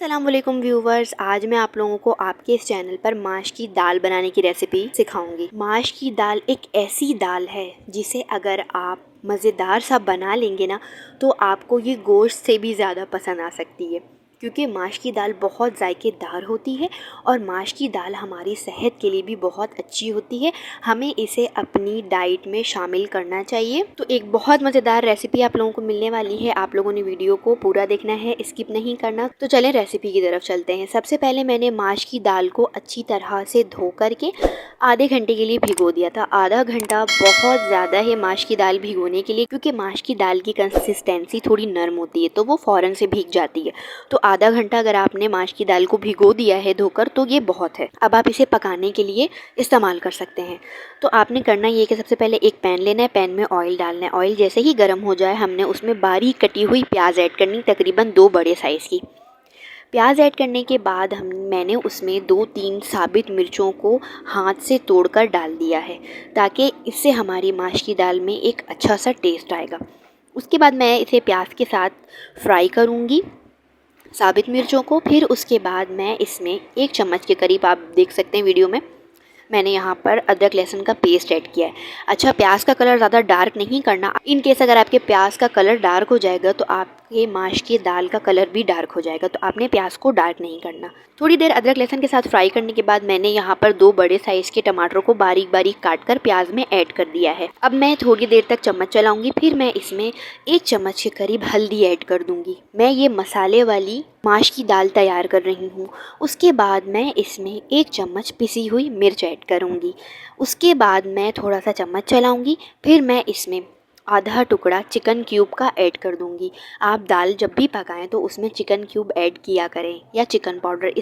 अस्सलाम वालेकुम व्यूवर्स, आज मैं आप लोगों को आपके इस चैनल पर माश की दाल बनाने की रेसिपी सिखाऊंगी। माश की दाल एक ऐसी दाल है जिसे अगर आप मज़ेदार सा बना लेंगे ना तो आपको ये गोश्त से भी ज़्यादा पसंद आ सकती है, क्योंकि माश की दाल बहुत जायकेदार होती है और माश की दाल हमारी सेहत के लिए भी बहुत अच्छी होती है। हमें इसे अपनी डाइट में शामिल करना चाहिए। तो एक बहुत मज़ेदार रेसिपी आप लोगों को मिलने वाली है। आप लोगों ने वीडियो को पूरा देखना है, स्किप नहीं करना। तो चलें रेसिपी की तरफ चलते हैं। सबसे पहले मैंने माश की दाल को अच्छी तरह से धो करके आधे घंटे के लिए भिगो दिया था। आधा घंटा बहुत ज़्यादा है माश की दाल भिगोने के लिए, क्योंकि माश की दाल की कंसिस्टेंसी थोड़ी नरम होती है तो वो फ़ौरन से भीग जाती है। तो आधा घंटा अगर आपने माश की दाल को भिगो दिया है धोकर तो ये बहुत है। अब आप इसे पकाने के लिए इस्तेमाल कर सकते हैं। तो आपने करना ये कि सबसे पहले एक पैन लेना है, पैन में ऑयल डालना है। ऑयल जैसे ही गर्म हो जाए हमने उसमें बारीक कटी हुई प्याज ऐड करनी, तकरीबन 2 बड़े साइज़ की प्याज ऐड करने के बाद मैंने उसमें 2-3 साबित मिर्चों को हाथ से तोड़कर डाल दिया है, ताकि इससे हमारी माश की दाल में एक अच्छा सा टेस्ट आएगा। उसके बाद मैं इसे प्याज के साथ फ्राई करूँगी, साबित मिर्चों को। फिर उसके बाद मैं इसमें 1 चम्मच के करीब, आप देख सकते हैं वीडियो में, मैंने यहाँ पर अदरक लहसुन का पेस्ट ऐड किया है। अच्छा, प्याज का कलर ज़्यादा डार्क नहीं करना। इन केस अगर आपके प्याज का कलर डार्क हो जाएगा तो आपके माश की दाल का कलर भी डार्क हो जाएगा, तो आपने प्याज को डार्क नहीं करना। थोड़ी देर अदरक लहसुन के साथ फ्राई करने के बाद मैंने यहाँ पर 2 बड़े साइज़ के टमाटरों को बारीक बारीक काट कर प्याज में ऐड कर दिया है। अब मैं थोड़ी देर तक चम्मच चलाऊंगी। फिर मैं इसमें 1 चम्मच के करीब हल्दी ऐड कर दूंगी। मैं ये मसाले वाली माश की दाल तैयार कर रही हूँ। उसके बाद मैं इसमें 1 चम्मच पिसी हुई मिर्च ऐड करूँगी। उसके बाद मैं थोड़ा सा चम्मच चलाऊँगी। फिर मैं इसमें आधा टुकड़ा चिकन क्यूब का ऐड कर दूँगी। आप दाल जब भी पकाएं तो उसमें चिकन क्यूब ऐड किया करें, या चिकन पाउडर।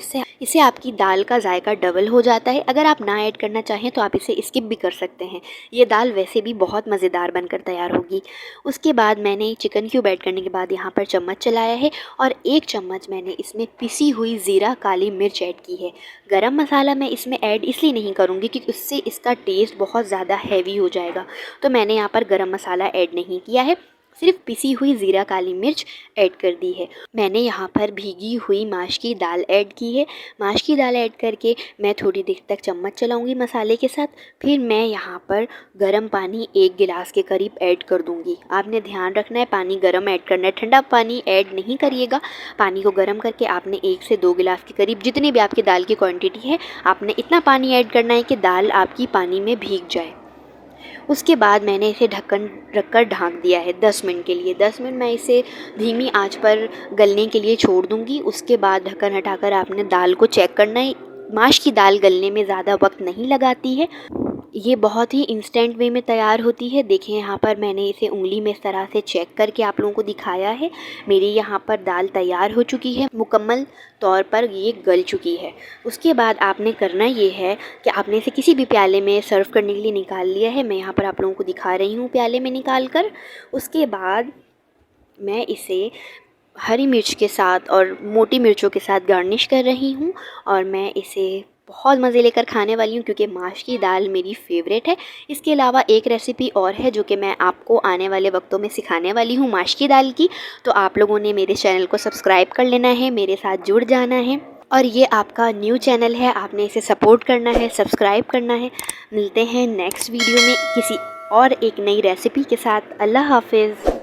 इससे आपकी दाल का जायका डबल हो जाता है। अगर आप ना ऐड करना चाहें तो आप इसे स्किप भी कर सकते हैं। ये दाल वैसे भी बहुत मज़ेदार बनकर तैयार होगी। उसके बाद मैंने चिकन क्यूब ऐड करने के बाद यहाँ पर चम्मच चलाया है और 1 चम्मच मैंने इसमें पिसी हुई ज़ीरा काली मिर्च ऐड की है। गरम मसाला मैं इसमें ऐड इसलिए नहीं करूँगी क्योंकि उससे इसका टेस्ट बहुत ज़्यादा हैवी हो जाएगा, तो मैंने यहाँ पर गरम मसाला ऐड नहीं किया है, सिर्फ पिसी हुई ज़ीरा काली मिर्च ऐड कर दी है। मैंने यहाँ पर भीगी हुई माश की दाल ऐड की है। माश की दाल ऐड करके मैं थोड़ी देर तक चम्मच चलाऊंगी मसाले के साथ। फिर मैं यहाँ पर गर्म पानी 1 गिलास के करीब ऐड कर दूंगी। आपने ध्यान रखना है पानी गर्म ऐड करना है, ठंडा पानी ऐड नहीं करिएगा। पानी को गर्म करके आपने 1 से 2 गिलास के करीब, जितनी भी आपकी दाल की क्वान्टिटी है, आपने इतना पानी ऐड करना है कि दाल आपकी पानी में भीग जाए। उसके बाद मैंने इसे ढक्कन रखकर ढाँक दिया है 10 मिनट के लिए। 10 मिनट मैं इसे धीमी आंच पर गलने के लिए छोड़ दूंगी। उसके बाद ढक्कन हटाकर आपने दाल को चेक करना है। माश की दाल गलने में ज़्यादा वक्त नहीं लगाती है, ये बहुत ही इंस्टेंट वे में तैयार होती है। देखिए यहाँ पर मैंने इसे उंगली में इस तरह से चेक करके आप लोगों को दिखाया है। मेरी यहाँ पर दाल तैयार हो चुकी है, मुकम्मल तौर पर ये गल चुकी है। उसके बाद आपने करना ये है कि आपने इसे किसी भी प्याले में सर्व करने के लिए निकाल लिया है। मैं यहाँ पर आप लोगों को दिखा रही हूँ प्याले में निकाल कर। उसके बाद मैं इसे हरी मिर्च के साथ और मोटी मिर्चों के साथ गार्निश कर रही हूँ, और मैं इसे बहुत मज़े लेकर खाने वाली हूँ क्योंकि माश की दाल मेरी फेवरेट है। इसके अलावा एक रेसिपी और है जो कि मैं आपको आने वाले वक्तों में सिखाने वाली हूँ माश की दाल की। तो आप लोगों ने मेरे चैनल को सब्सक्राइब कर लेना है, मेरे साथ जुड़ जाना है। और ये आपका न्यू चैनल है, आपने इसे सपोर्ट करना है, सब्सक्राइब करना है। मिलते हैं नेक्स्ट वीडियो में किसी और एक नई रेसिपी के साथ। अल्लाह हाफिज़।